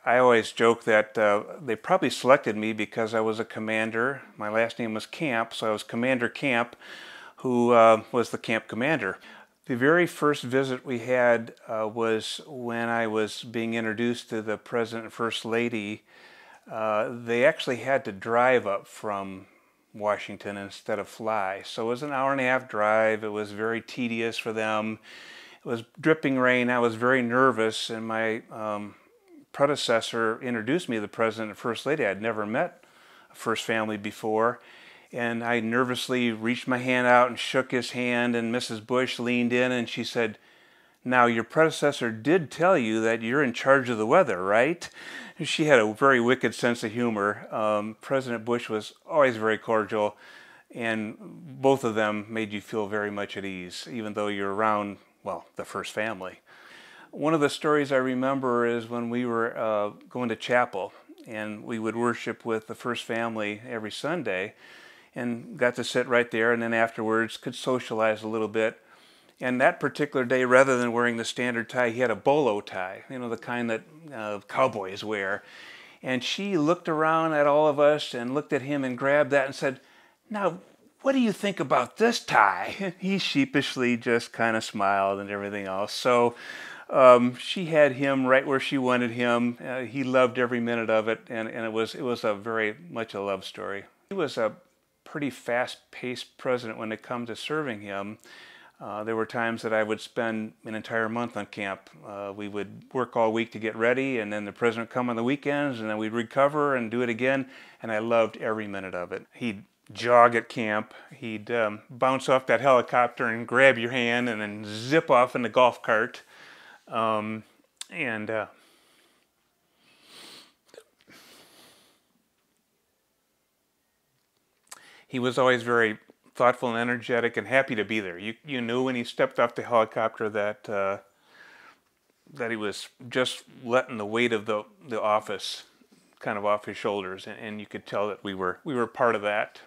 I always joke that they probably selected me because I was a commander. My last name was Camp, so I was Commander Camp, who was the camp commander. The very first visit we had was when I was being introduced to the President and First Lady. They actually had to drive up from Washington instead of fly. So it was an hour-and-a-half drive. It was very tedious for them. It was dripping rain. I was very nervous, and my predecessor introduced me to the President and First Lady. I'd never met a First Family before, and I nervously reached my hand out and shook his hand, and Mrs. Bush leaned in and she said, "Now, your predecessor did tell you that you're in charge of the weather, right?" She had a very wicked sense of humor. President Bush was always very cordial, and both of them made you feel very much at ease, even though you're around, well, the First Family. One of the stories I remember is when we were going to chapel, and we would worship with the First Family every Sunday, and got to sit right there, and then afterwards could socialize a little bit. And that particular day, rather than wearing the standard tie, he had a bolo tie, you know, the kind that cowboys wear. And she looked around at all of us and looked at him and grabbed that and said, "Now, what do you think about this tie?" He sheepishly just kind of smiled and everything else. So she had him right where she wanted him. He loved every minute of it, and it was a very much a love story. He was a pretty fast-paced president when it comes to serving him. There were times that I would spend an entire month on camp. We would work all week to get ready, and then the president would come on the weekends, and then we'd recover and do it again, and I loved every minute of it. He'd jog at camp. He'd bounce off that helicopter and grab your hand and then zip off in the golf cart. He was always very thoughtful and energetic and happy to be there. You knew when he stepped off the helicopter that that he was just letting the weight of the office kind of off his shoulders, and you could tell that we were part of that.